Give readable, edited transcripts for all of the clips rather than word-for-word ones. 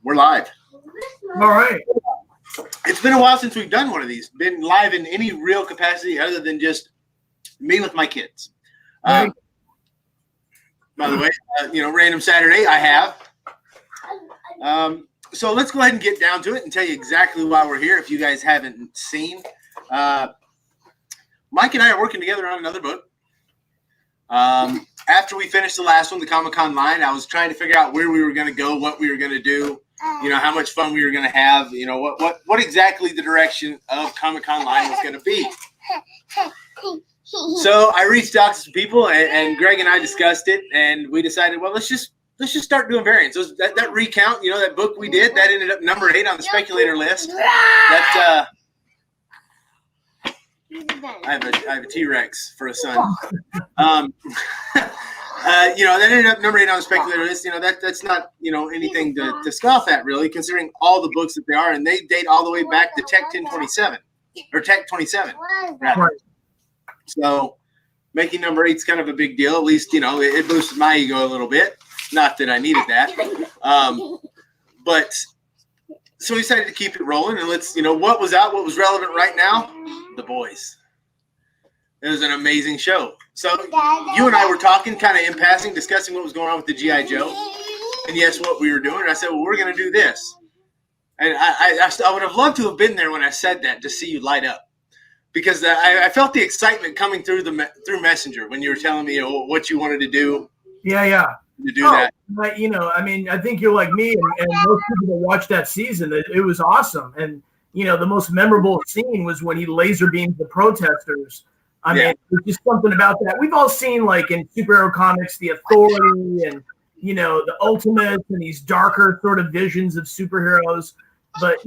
We're live. All right. It's been a while since we've done one of these. Been live in any real capacity other than just me with my kids. By the way, random Saturday I have. So let's go ahead and get down to it and tell you exactly why we're here. If you guys haven't seen, Mike and I are working together on another book. After we finished the last one, the Comic-Con line, I was trying to figure out where we were going to go, what we were going to do, how much fun we were going to have, what exactly the direction of Comic-Con line was going to be. So I reached out to some people, and Greg and I discussed it, and we decided, well, let's just start doing variants. That recount, that book we did, that ended up number 8 on the speculator list. That I have a T-Rex for a son. That ended up number 8 on the speculator list. That's not anything to scoff at, really, considering all the books that they are, and they date all the way back to Tech 1027 or Tech 27. Rather. So making number 8 is kind of a big deal. At least it boosted my ego a little bit. Not that I needed that, but so we decided to keep it rolling, and let's what was relevant right now. The Boys. It was an amazing show. So you and I were talking kind of in passing, discussing what was going on with the G.I. Joe. And yes, what we were doing. And I said, well, we're going to do this. And I would have loved to have been there when I said that to see you light up. Because I felt the excitement coming through Messenger when you were telling me what you wanted to do. Yeah. To do that. But, I think you're like me and most people that watched that season. It was awesome. And, the most memorable scene was when he laser beamed the protesters. I mean, there's just something about that. We've all seen, like, in superhero comics, the Authority and, the Ultimates and these darker sort of visions of superheroes. But,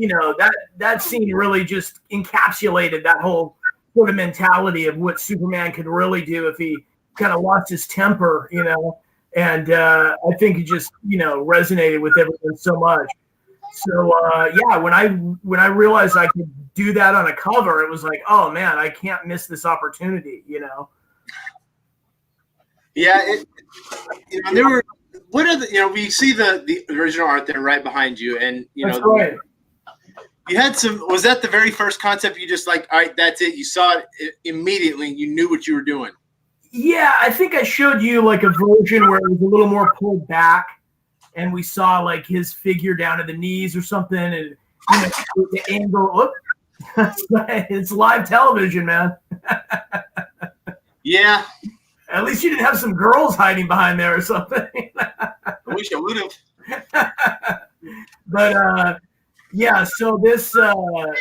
that scene really just encapsulated that whole sort of mentality of what Superman could really do if he kind of lost his temper, And I think it just, resonated with everyone so much. So when I realized I could do that on a cover, it was like, oh man, I can't miss this opportunity, Yeah, there were what are the we see the original art there right behind you, and That's right. You had some. Was that the very first concept? You just like, all right, that's it. You saw it immediately, and you knew what you were doing. Yeah, I think I showed you like a version where it was a little more pulled back. And we saw like his figure down to the knees or something, and the angle. It's live television, man. Yeah. At least you didn't have some girls hiding behind there or something. I wish I would have. But yeah. So this, I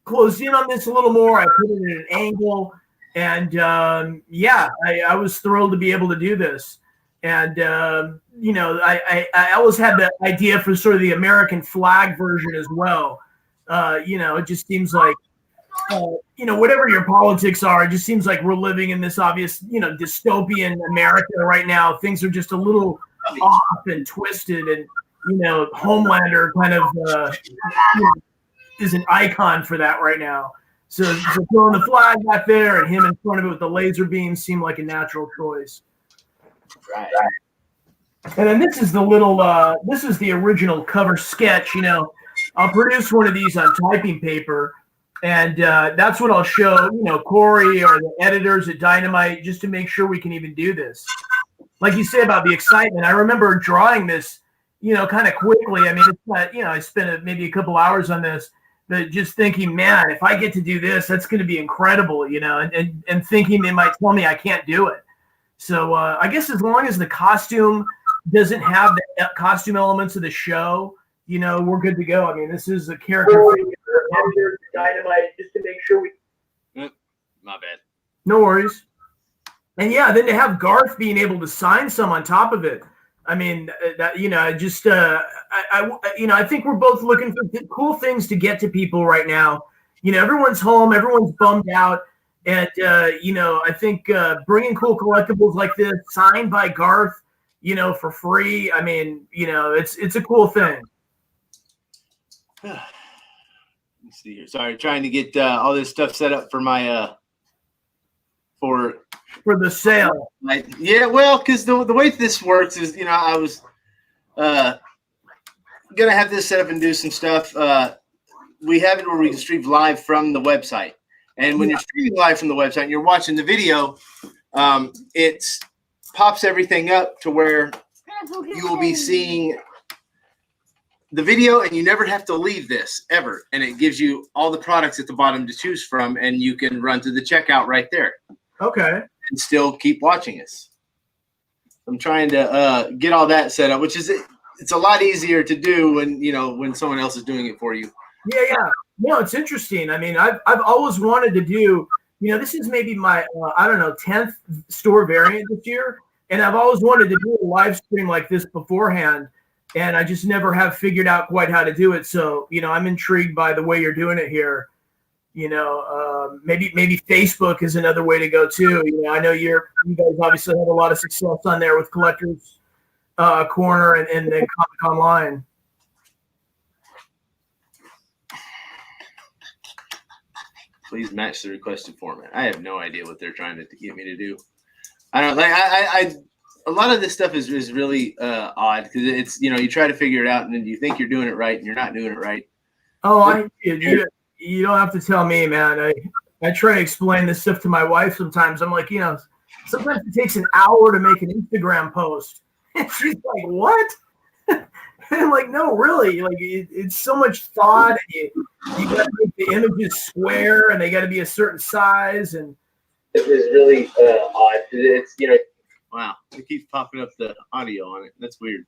closed in on this a little more. I put it at an angle, and I was thrilled to be able to do this. And, I always had the idea for sort of the American flag version as well. It just seems like, whatever your politics are, it just seems like we're living in this obvious, dystopian America right now. Things are just a little off and twisted. And, Homelander kind of is an icon for that right now. So throwing the flag back there and him in front of it with the laser beam seemed like a natural choice. Right. And then this is the original cover sketch. I'll produce one of these on typing paper, and that's what I'll show, Corey or the editors at Dynamite, just to make sure we can even do this. Like you say about the excitement, I remember drawing this, kind of quickly. I mean, it's not, I spent maybe a couple hours on this, but just thinking, man, if I get to do this, that's going to be incredible, and thinking they might tell me I can't do it. So I guess as long as the costume doesn't have the costume elements of the show, we're good to go. I mean, this is a character Dynamite, just to make sure we. My bad. No worries. And yeah, then to have Garth being able to sign some on top of it. I mean, that I think we're both looking for cool things to get to people right now. Everyone's home, everyone's bummed out. And, I think bringing cool collectibles like this, signed by Garth, for free, I mean, it's a cool thing. Let's see here. Sorry, trying to get all this stuff set up for my for for the sale. Yeah, well, because the way this works is, I was gonna have this set up and do some stuff. We have it where we can stream live from the website, and when you're streaming live from the website and you're watching the video, it pops everything up to where you will be seeing the video, and you never have to leave this ever. And it gives you all the products at the bottom to choose from, and you can run to the checkout right there. Okay. And still keep watching us. I'm trying to get all that set up, which is it's a lot easier to do when someone else is doing it for you. Yeah. No, it's interesting. I mean, I've always wanted to do. This is maybe my 10th store variant this year, and I've always wanted to do a live stream like this beforehand, and I just never have figured out quite how to do it. So I'm intrigued by the way you're doing it here. Maybe Facebook is another way to go too. I know you guys obviously have a lot of success on there with Collectors Corner and then Comic Online. Please match the requested format. I have no idea what they're trying to get me to do. I don't like. I a lot of this stuff is really odd because it's you try to figure it out and then you think you're doing it right and you're not doing it right. Oh, you don't have to tell me, man. I try to explain this stuff to my wife sometimes. I'm like, sometimes it takes an hour to make an Instagram post. And she's like, what? And I'm like, no, really. Like, it's so much thought. And you got to make the images square, and they got to be a certain size. And it was really odd. It's wow, it keeps popping up the audio on it. That's weird.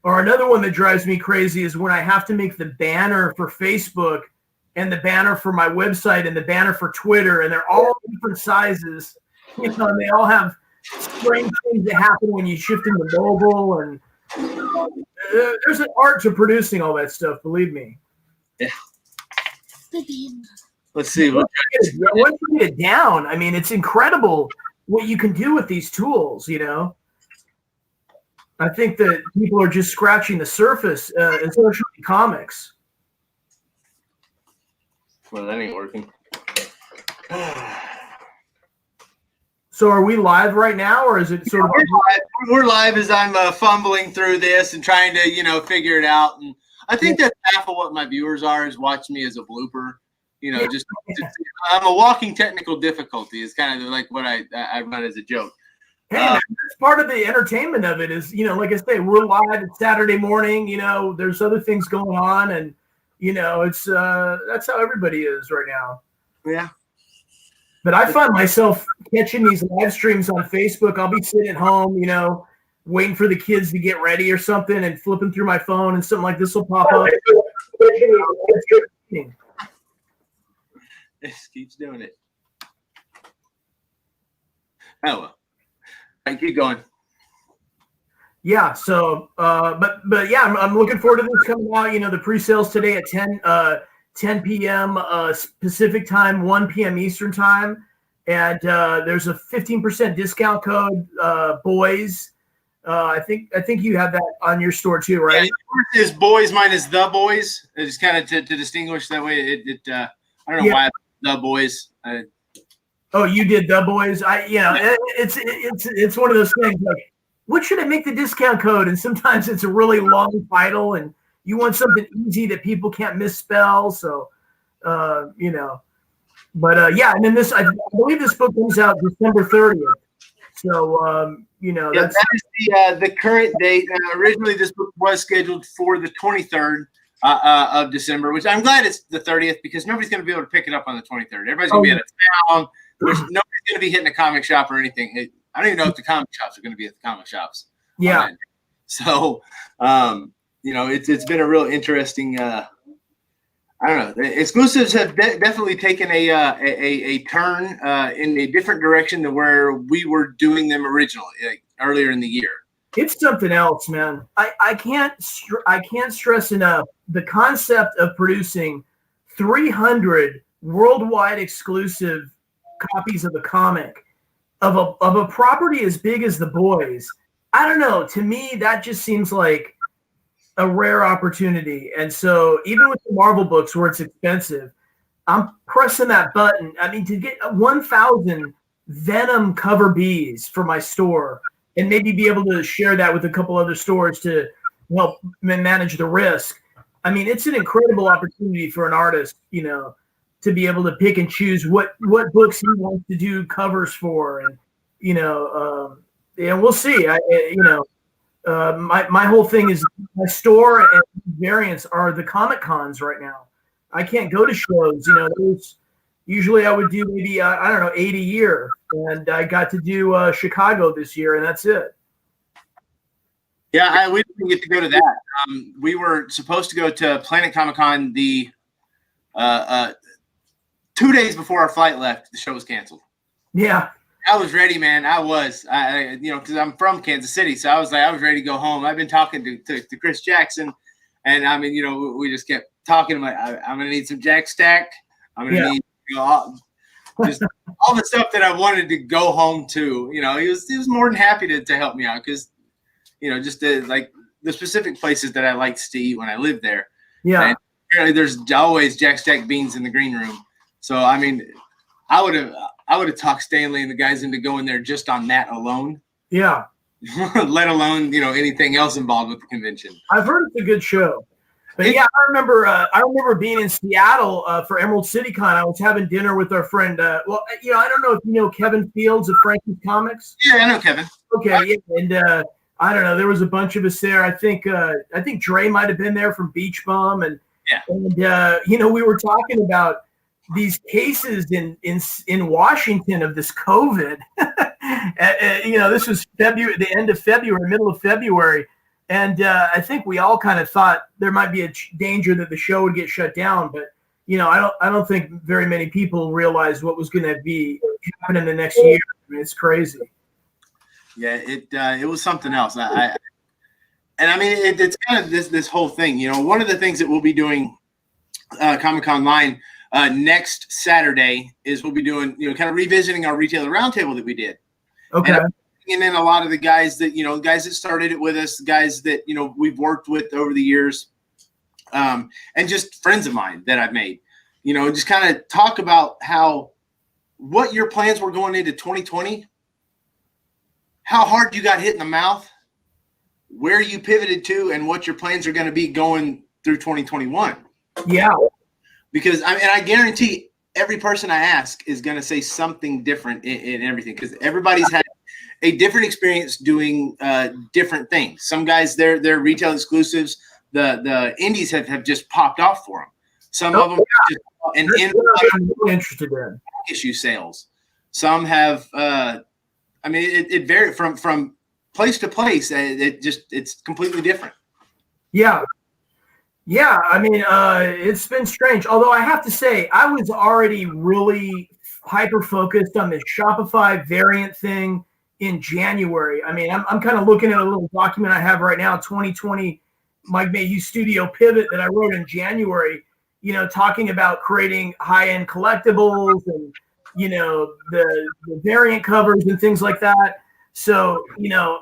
Or another one that drives me crazy is when I have to make the banner for Facebook and the banner for my website and the banner for Twitter, and they're all different sizes, and they all have strange things that happen when you shift into mobile, and there's an art to producing all that stuff, believe me. Yeah. Let's see. Once you get it down, I mean, it's incredible what you can do with these tools, I think that people are just scratching the surface, especially comics. Well, that ain't working. So are we live right now, or is it sort of? We're live as I'm fumbling through this and trying to, figure it out. And I think that's half of what my viewers are is watching me as a blooper. Just I'm a walking technical difficulty is kind of like what I run as a joke. Hey, that's part of the entertainment of it is, like I say, we're live. It's Saturday morning. There's other things going on, and it's that's how everybody is right now. Yeah. But I find myself catching these live streams on Facebook. I'll be sitting at home, waiting for the kids to get ready or something, and flipping through my phone, and something like this will pop up. It keeps doing it. Oh well. All right, keep going. Yeah. So, but yeah, I'm looking forward to this coming out. The pre-sales today at 10 p.m. Pacific time, 1 p.m. Eastern time, and there's a 15% discount code. Boys. I think you have that on your store too, right? Yeah, yours is Boys, mine is The Boys. It's kind of to distinguish that way. I don't know why The Boys. Oh, you did The Boys. It's one of those things like, what should I make the discount code? And sometimes it's a really long title, and you want something easy that people can't misspell. So, But yeah, and then I believe this book comes out December 30th. So, that is the current date. Originally, this book was scheduled for the 23rd of December, which I'm glad it's the 30th because nobody's going to be able to pick it up on the 23rd. Everybody's going to be out of town. Nobody's going to be hitting a comic shop or anything. I don't even know if the comic shops are going to be at the comic shops. Yeah. So, it's been a real interesting. I don't know. The exclusives have definitely taken a turn in a different direction than where we were doing them originally, like earlier in the year. It's something else, man. I can't stress enough the concept of producing 300 worldwide exclusive copies of a comic of a property as big as The Boys. I don't know. To me, that just seems like a rare opportunity. And so even with the Marvel books where it's expensive, I'm pressing that button. I mean, to get 1,000 Venom cover bees for my store, and maybe be able to share that with a couple other stores to help manage the risk. I mean, it's an incredible opportunity for an artist, to be able to pick and choose what books he wants to do covers for, and we'll see. My whole thing is my store and variants are the Comic Cons right now. I can't go to shows. Usually I would do maybe 8 a year, and I got to do Chicago this year, and that's it. Yeah, we didn't get to go to that. We were supposed to go to Planet Comic Con the 2 days before our flight left. The show was canceled. Yeah, I was ready, man. I was, because I'm from Kansas City, so I was ready to go home. I've been talking to Chris Jackson, and I mean, we just kept talking. I'm gonna need some Jack Stack. I'm gonna need just all the stuff that I wanted to go home to. He was more than happy to help me out because. Just the specific places that I liked to eat when I lived there. Yeah. And apparently there's always Jack Stack beans in the green room. So, I mean, I would have talked Stanley and the guys into going there just on that alone. Yeah. Let alone, anything else involved with the convention. I've heard it's a good show. But I remember being in Seattle for Emerald City Con. I was having dinner with our friend. I don't know if you know Kevin Fields of Frankie's Comics. Yeah, I know Kevin. Okay. And, I don't know. There was a bunch of us there. I think Dre might have been there from Beach Bum, and we were talking about these cases in Washington of this COVID. This was February, the end of February, middle of February, and I think we all kind of thought there might be a danger that the show would get shut down, but I don't think very many people realized what was going to be happening the next year. I mean, it's crazy. Yeah, it was something else. It's kind of this whole thing. One of the things that we'll be doing Comic-Con Line next Saturday is we'll be doing, kind of revisiting our retailer roundtable that we did. Okay. And bringing in a lot of the guys that, guys that started it with us, guys that, we've worked with over the years, and just friends of mine that I've made, just kind of talk about what your plans were going into 2020. How hard you got hit in the mouth, where you pivoted to, and what your plans are going to be going through 2021. Yeah. Because I guarantee every person I ask is going to say something different in everything, because everybody's had a different experience doing different things. Some guys, their retail exclusives, the indies have just popped off for them. Some of them I'm really interested in issue sales. Some have. It varies from place to place. It's completely different. Yeah. Yeah. I mean, it's been strange. Although I have to say, I was already really hyper focused on the Shopify variant thing in January. I mean, I'm kind of looking at a little document I have right now, 2020 Mike Mayhew Studio Pivot that I wrote in January, talking about creating high-end collectibles and the variant covers and things like that. So,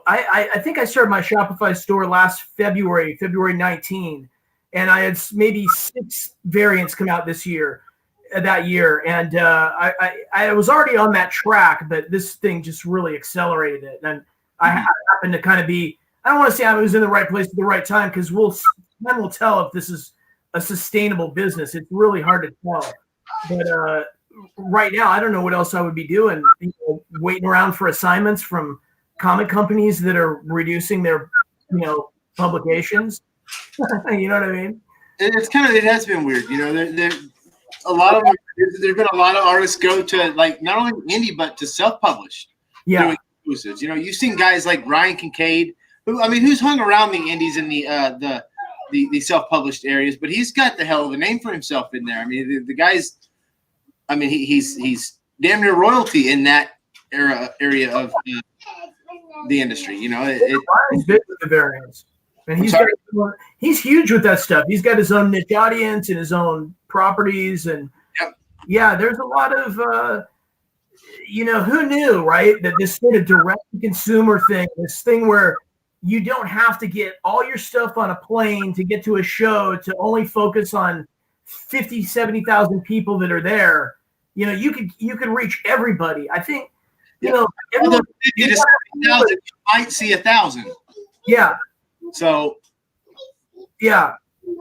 I think I started my Shopify store last February 19, and I had maybe 6 variants come out that year. And I was already on that track, but this thing just really accelerated it. And I happened to kind of I don't want to say I was in the right place at the right time, because time will tell if this is a sustainable business. It's really hard to tell. But, right now, I don't know what else I would be doing. Waiting around for assignments from comic companies that are reducing their, publications. You know what I mean? It has been weird. A lot of there's been a lot of artists go to not only indie but to self-published. Yeah. Doing exclusives. You've seen guys like Ryan Kincaid, who's hung around the indies and the self-published areas, but he's got the hell of a name for himself in there. I mean, the guy's. I mean, he's damn near royalty in that area of the industry. He's big with the variants, and he's huge with that stuff. He's got his own niche audience and his own properties, and there's a lot of who knew, right? That this sort of direct to consumer thing, this thing where you don't have to get all your stuff on a plane to get to a show to only focus on 50, 70,000 people that are there. You could reach everybody. I think you know, Although everyone, 50 to 70,000, you might see 1,000. yeah. So, yeah,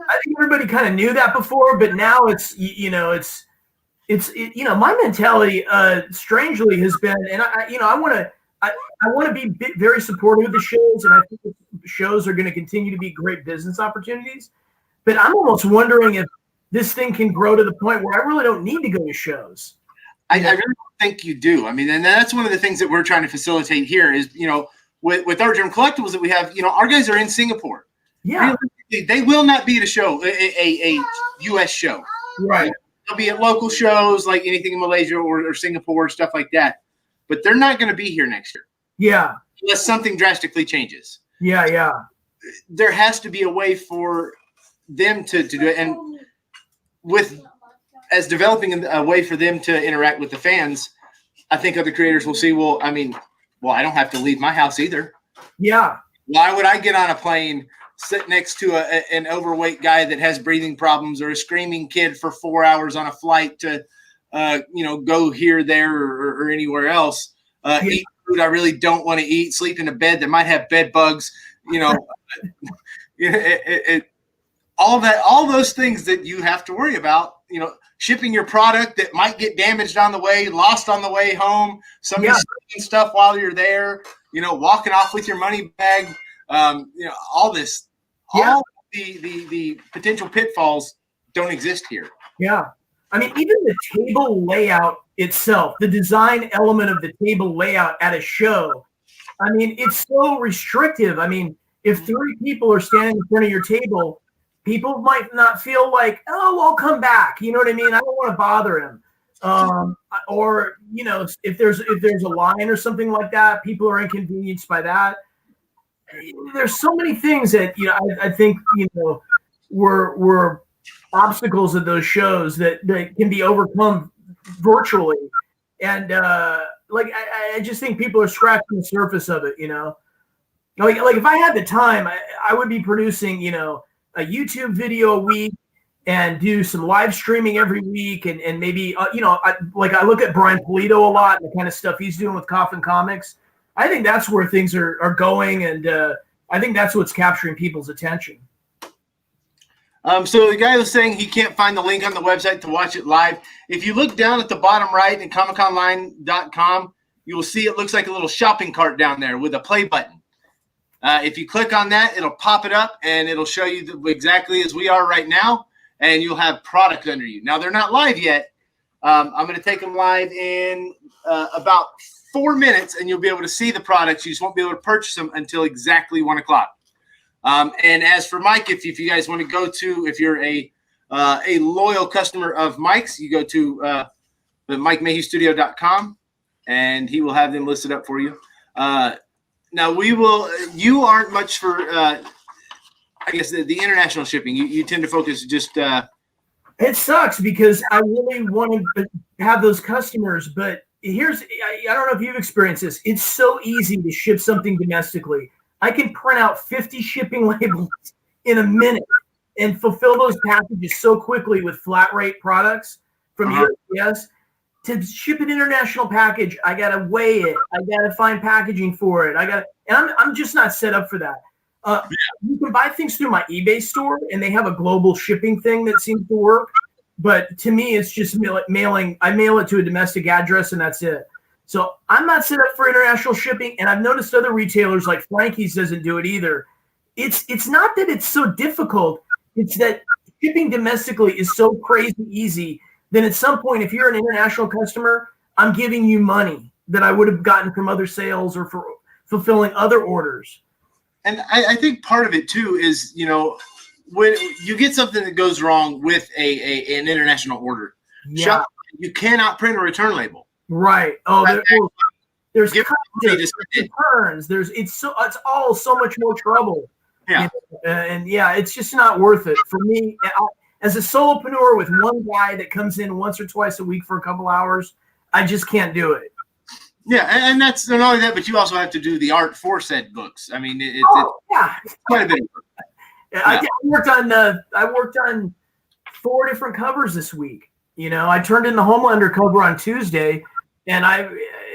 I think everybody kind of knew that before, but now it's my mentality strangely has been, and I want to be very supportive of the shows, and I think the shows are going to continue to be great business opportunities. But I'm almost wondering if this thing can grow to the point where I really don't need to go to shows. I really don't think you do. I mean, and that's one of the things that we're trying to facilitate here is, with our Germ Collectibles that we have, our guys are in Singapore. Yeah. They will not be at a show, a U.S. show. Right. They'll be at local shows like anything in Malaysia or Singapore, stuff like that. But they're not going to be here next year. Yeah. Unless something drastically changes. Yeah, yeah. There has to be a way for them to do it. And as developing a way for them to interact with the fans, I think other creators will see, I don't have to leave my house either. Yeah. Why would I get on a plane, sit next to an overweight guy that has breathing problems or a screaming kid for 4 hours on a flight to, go here, there, or anywhere else, eat food I really don't want to eat, sleep in a bed that might have bed bugs, all those things that you have to worry about, shipping your product that might get damaged on the way, lost on the way home, somebody stealing stuff while you're there, walking off with your money bag, all this, all the potential pitfalls don't exist here. Yeah. I mean, even the table layout itself, the design element of the table layout at a show, I mean, it's so restrictive. I mean, if 3 people are standing in front of your table, people might not feel like, oh, I'll come back. You know what I mean? I don't want to bother him. Or, if there's a line or something like that, people are inconvenienced by that. There's so many things that, I think, were obstacles at those shows that can be overcome virtually. And I just think people are scratching the surface of it, Like if I had the time, I would be producing, a YouTube video a week and do some live streaming every week. And maybe, I look at Brian Polito a lot and the kind of stuff he's doing with Coffin Comics. I think that's where things are going. And I think that's what's capturing people's attention. So the guy was saying he can't find the link on the website to watch it live. If you look down at the bottom right in comiconline.com, you will see it looks like a little shopping cart down there with a play button. If you click on that, it'll pop it up and it'll show you exactly as we are right now, and you'll have product under you. Now, they're not live yet. I'm going to take them live in about 4 minutes, and you'll be able to see the products. You just won't be able to purchase them until exactly 1 o'clock. And as for Mike, if you guys want to go to, if you're a loyal customer of Mike's, you go to the MikeMayhewStudio.com, and he will have them listed up for you. Now you aren't much for, I guess, the international shipping. You tend to focus just. It sucks because I really want to have those customers, but I don't know if you've experienced this. It's so easy to ship something domestically. I can print out 50 shipping labels in a minute and fulfill those packages so quickly with flat rate products from USPS. To ship an international package, I gotta weigh it. I gotta find packaging for it. And I'm just not set up for that. You can buy things through my eBay store, and they have a global shipping thing that seems to work. But to me, it's just mailing. I mail it to a domestic address, and that's it. So I'm not set up for international shipping, and I've noticed other retailers like Frankie's doesn't do it either. It's not that it's so difficult. It's that shipping domestically is so crazy easy. Then at some point, if you're an international customer, I'm giving you money that I would have gotten from other sales or for fulfilling other orders. And I think part of it too is, when you get something that goes wrong with an international order, you cannot print a return label. Right. Oh, there's returns. It's all so much more trouble. Yeah. And it's just not worth it for me. As a solopreneur with one guy that comes in once or twice a week for a couple hours, I just can't do it. Yeah, and that's not only that, but you also have to do the art for said books. I mean, it's quite a bit of work. Yeah. I worked on 4 different covers this week. I turned in the Homelander cover on Tuesday, and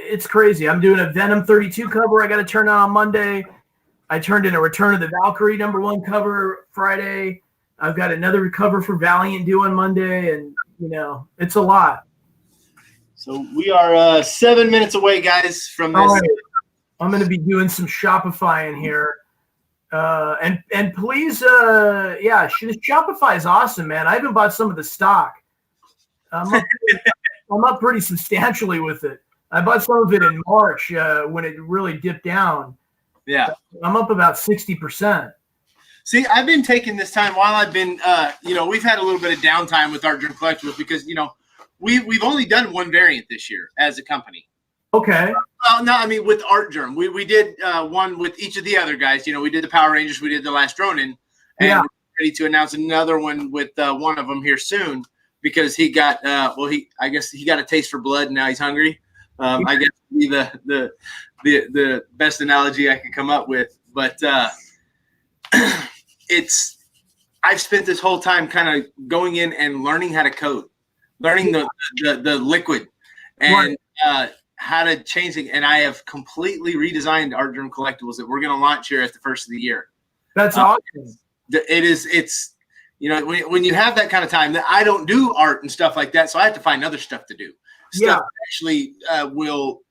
it's crazy. I'm doing a Venom 32 cover. I got to turn out on Monday. I turned in a Return of the Valkyrie #1 cover Friday. I've got another cover for Valiant due on Monday, and it's a lot. So we are 7 minutes away, guys, from this. Right. I'm going to be doing some Shopifying here. And please, Shopify is awesome, man. I even bought some of the stock. I'm up pretty substantially with it. I bought some of it in March when it really dipped down. Yeah. I'm up about 60%. See, I've been taking this time while I've been, we've had a little bit of downtime with Art Germ Collectibles because, we've only done one variant this year as a company. Okay. Well, no, I mean with Art Germ, we did one with each of the other guys. We did the Power Rangers, we did the Last Ronin, and we're ready to announce another one with one of them here soon because he got I guess he got a taste for blood and now he's hungry. I guess would be the best analogy I could come up with, but I've spent this whole time kind of going in and learning how to code, learning the liquid and how to change it. And I have completely redesigned Art Germ Collectibles that we're going to launch here at the first of the year. That's awesome. It's when you have that kind of time that I don't do art and stuff like that. So I have to find other stuff to do. Stuff that actually will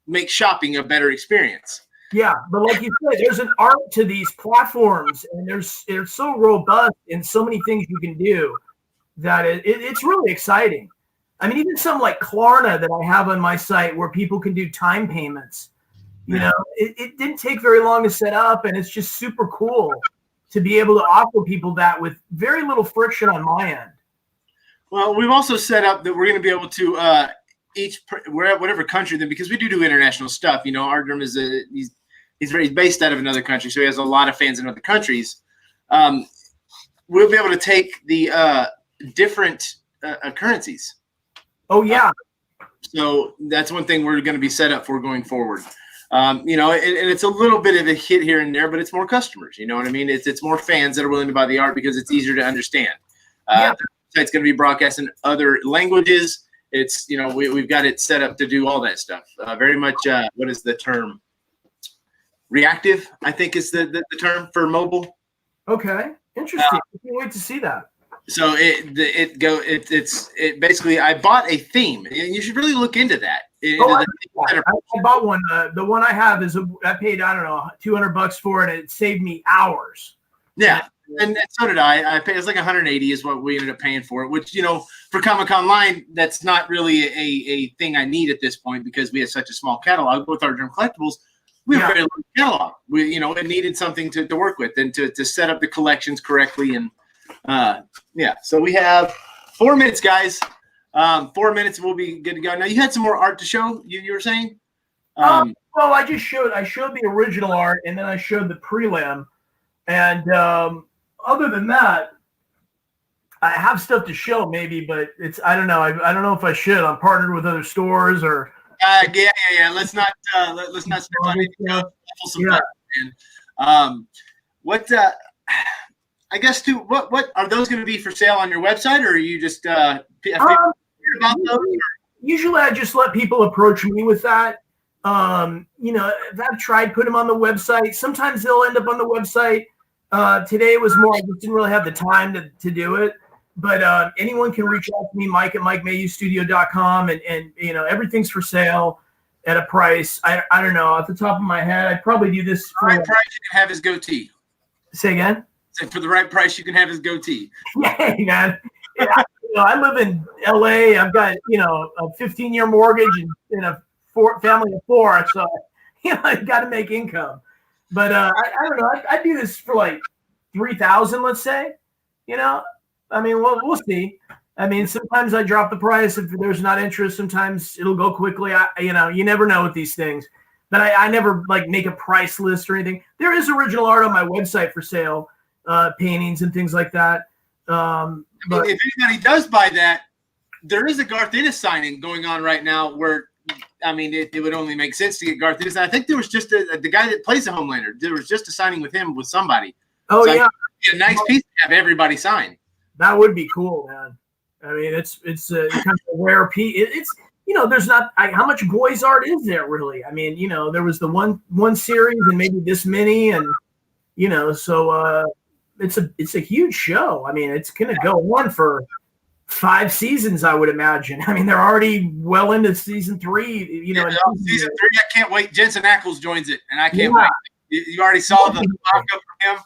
make shopping a better experience. Yeah, but like you said, there's an art to these platforms, and they're so robust in so many things you can do that it's really exciting. I mean, even something like Klarna that I have on my site where people can do time payments. It didn't take very long to set up, and it's just super cool to be able to offer people that with very little friction on my end. Well, we've also set up that we're going to be able to whatever country, then because we do international stuff. Art Germ is he's based out of another country, so he has a lot of fans in other countries. We'll be able to take the different currencies. Oh yeah. So that's one thing we're going to be set up for going forward. And it's a little bit of a hit here and there, but it's more customers. You know what I mean? It's more fans that are willing to buy the art because it's easier to understand. The site's going to be broadcast in other languages. It's we've got it set up to do all that stuff. Very much. What is the term? Reactive, I think, is the term for mobile. Okay, interesting. I can't wait to see that. So it basically, I bought a theme, and you should really look into that. I bought one. The one I have I paid $200 for it, and it saved me hours. Yeah, and so did I. I paid, it was like 180 is what we ended up paying for it. Which for Comic-Con Line, that's not really a thing I need at this point because we have such a small catalog. With our Germ Collectibles, we have a very little catalog. It needed something to work with and to set up the collections correctly and. So we have 4 minutes, guys. 4 minutes, we'll be good to go. Now, you had some more art to show. You were saying? Well, I showed the original art, and then I showed the prelim. And other than that, I have stuff to show maybe, but I don't know. I don't know if I should. I'm partnered with other stores or. Yeah. Let's not start on anything else. I guess too. What are those going to be for sale on your website, or are you just about those? Usually, I just let people approach me with that. If I've tried put them on the website, sometimes they'll end up on the website. Today was more. I just didn't really have the time to do it. But anyone can reach out to me, Mike at MikeMayhewStudio.com, and everything's for sale at a price. I don't know off the top of my head. I'd probably do this for the right price. You can have his goatee. Say again. So for the right price, you can have his goatee. Yeah, man. I live in LA. I've got a 15-year mortgage and a family of 4, so I got to make income. But I don't know. I do this for like $3,000, let's say. I mean, we'll see. I mean, sometimes I drop the price if there's not interest. Sometimes it'll go quickly. You never know with these things. But I never make a price list or anything. There is original art on my website for sale. Paintings and things like that. But if anybody does buy that, there is a Garth Ennis signing going on right now where, it would only make sense to get Garth Ennis. I think there was just the guy that plays the Homelander. There was just a signing with him with somebody. Oh, so yeah. A nice piece to have everybody sign. That would be cool, man. I mean, it's kind of a rare piece. there's not how much boys art is there really? I mean, there was the one series and maybe this many, and so it's a huge show. I mean, it's gonna go on for 5 seasons, I would imagine. I mean, they're already well into season 3. Season 3, I can't wait. Jensen Ackles joins it, and I can't wait. You already saw the mock-up for him?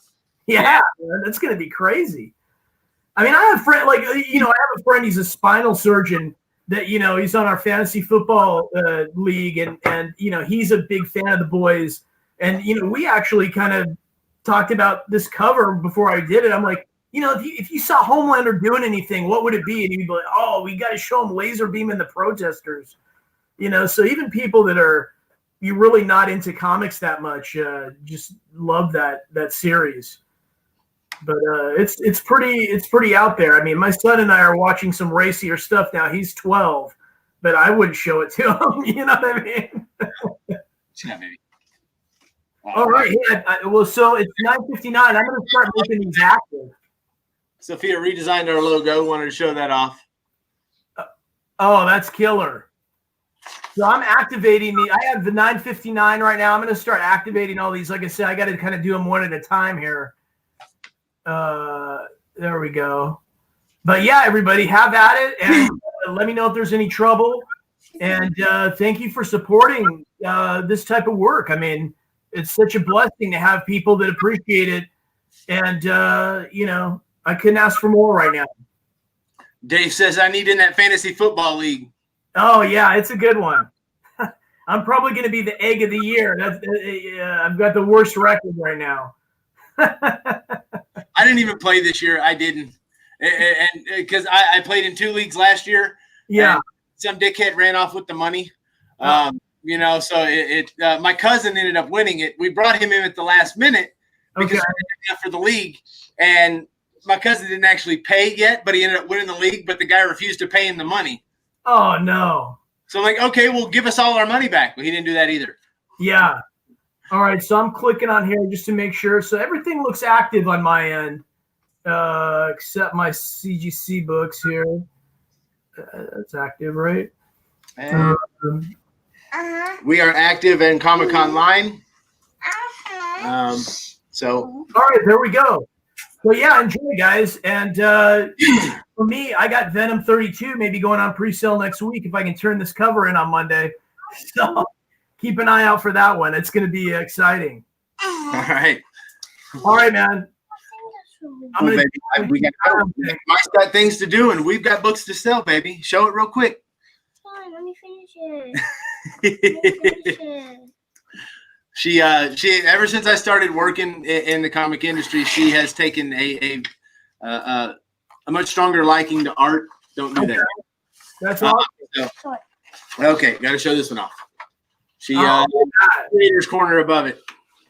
Yeah, that's gonna be crazy. I mean, I have a friend, I have a friend, he's a spinal surgeon that, he's on our fantasy football league, and he's a big fan of the boys. And, we actually kind of talked about this cover before I did it. I'm like, if you saw Homelander doing anything, what would it be? And he'd be like, oh, we got to show him laser beaming the protesters. So even people that are really not into comics that much just love that series. But it's pretty out there. I mean, my son and I are watching some racier stuff now. He's 12, but I wouldn't show it to him. You know what I mean? Yeah, maybe. All right. Well, so it's 9:59. I'm going to start making these active. Sophia redesigned our logo. Wanted to show that off. Oh, that's killer. So I'm activating I have the 9:59 right now. I'm going to start activating all these. Like I said, I got to kind of do them one at a time here. There we go. But yeah, everybody, have at it, and let me know if there's any trouble. And thank you for supporting this type of work. I mean, it's such a blessing to have people that appreciate it. And I couldn't ask for more right now. Dave says I need in that fantasy football league. Oh yeah, it's a good one. I'm probably going to be the egg of the year. I've got the worst record right now. I didn't even play this year. I didn't, and because I played in 2 leagues last year. Yeah, some dickhead ran off with the money. So my cousin ended up winning it. We brought him in at the last minute because we didn't have for the league, and my cousin didn't actually pay yet, but he ended up winning the league. But the guy refused to pay him the money. Oh no! So I'm like, okay, well, give us all our money back. But he didn't do that either. Yeah. All right, so I'm clicking on here just to make sure. So everything looks active on my end, except my CGC books here. That's active, right? We are active in Comic-Con Line. So all right, there we go. So yeah, enjoy, guys. And for me, I got Venom 32 maybe going on pre-sale next week if I can turn this cover in on Monday. So keep an eye out for that one. It's going to be exciting. All right. All right, man. Mike's got things to do, and we've got books to sell, baby. Show it real quick. Let me finish it. She ever since I started working in the comic industry, she has taken a much stronger liking to art. Don't do that. That's awesome. Okay, got to show this one off. She creator's corner above it.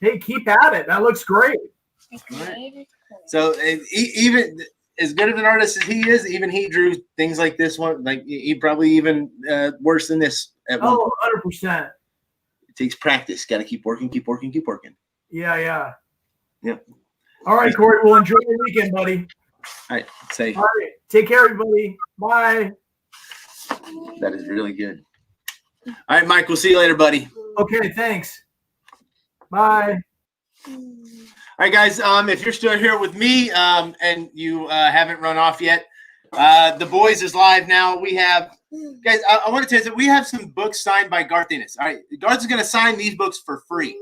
Hey, keep at it. That looks great. Right. So even as good of an artist as he is, even he drew things like this one. Like he probably even worse than this. At 100%. It takes practice. Got to keep working, keep working, keep working. Yeah. Yep. All right, Corey. Well, enjoy your weekend, buddy. All right. Say. All right. Take care, everybody. Bye. That is really good. All right, Mike. We'll see you later, buddy. Okay. Thanks. Bye. All right, guys. If you're still here with me and you haven't run off yet, The Boys is live now. We have, guys, I want to tell you that we have some books signed by Garth Ennis. All right, Garth is going to sign these books for free,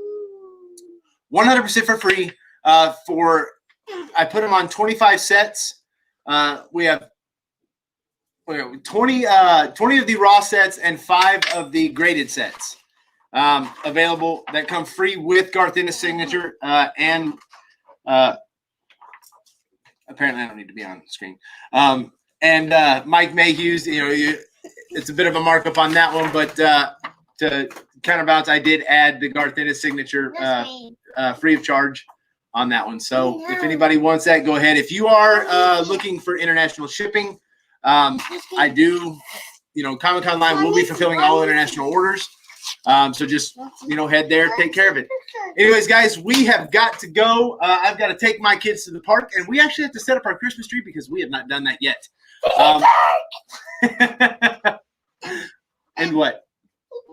100% for free. I put them on 25 sets. We have 20 of the raw sets and 5 of the graded sets available that come free with Garth Ennis' signature and apparently I don't need to be on screen. And Mike Mayhew's, it's a bit of a markup on that one, but to counterbalance, I did add the Garth Ennis signature free of charge on that one. So if anybody wants that, go ahead. If you are looking for international shipping, I do, Comic-Con Live will be fulfilling all international orders. So just, head there, take care of it. Anyways, guys, we have got to go. I've got to take my kids to the park, and we actually have to set up our Christmas tree because we have not done that yet. And what?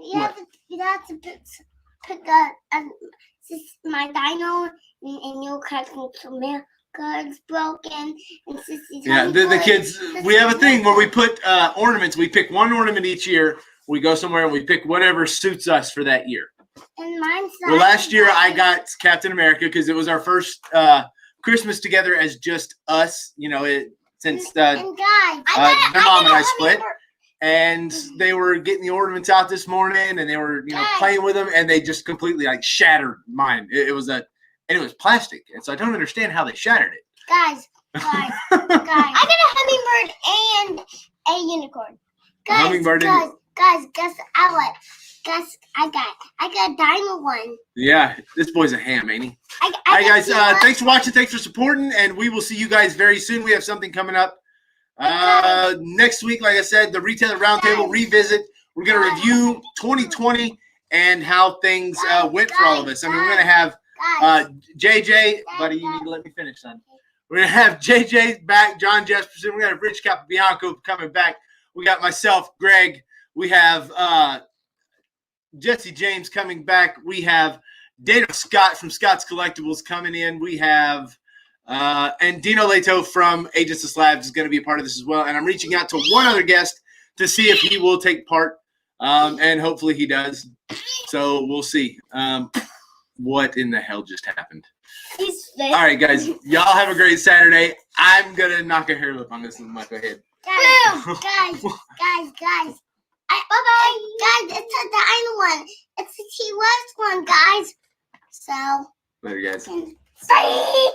You have to pick my dino and your card's broken and Sissy's Yeah, the kids. We have a thing where we put ornaments. We pick one ornament each year. We go somewhere and we pick whatever suits us for that year. And mine's Well, last year I got Captain America because it was our first Christmas together as just us. You know, since and guys, their mom and I split. And they were getting the ornaments out this morning, and they were, playing with them, and they just completely shattered mine. It was plastic, and so I don't understand how they shattered it. Guys, I got a hummingbird and a unicorn. Guys, guess I got a diamond one. Yeah, this boy's a ham, ain't he? All right, guys, thanks for watching, thanks for supporting, and we will see you guys very soon. We have something coming up. Next week, like I said, the Retailer Roundtable revisit. We're going to review 2020 and how things went for all of us. I mean, we're going to have JJ, buddy, you need to let me finish, son. We're going to have JJ back, John Jesperson. We're going to have Rich Capabianco coming back. We got myself, Greg. We have Jesse James coming back. We have Dana Scott from Scott's Collectibles coming in. We have and Dino Leto from Agents of Slabs is going to be a part of this as well. And I'm reaching out to one other guest to see if he will take part, and hopefully he does. So we'll see. What in the hell just happened? All right, guys. Y'all have a great Saturday. I'm going to knock a hair lip on this one. Go ahead. Guys. Bye-bye. Guys, it's a dino one. It's a T-Rex one, guys. So. Later, guys. Bye.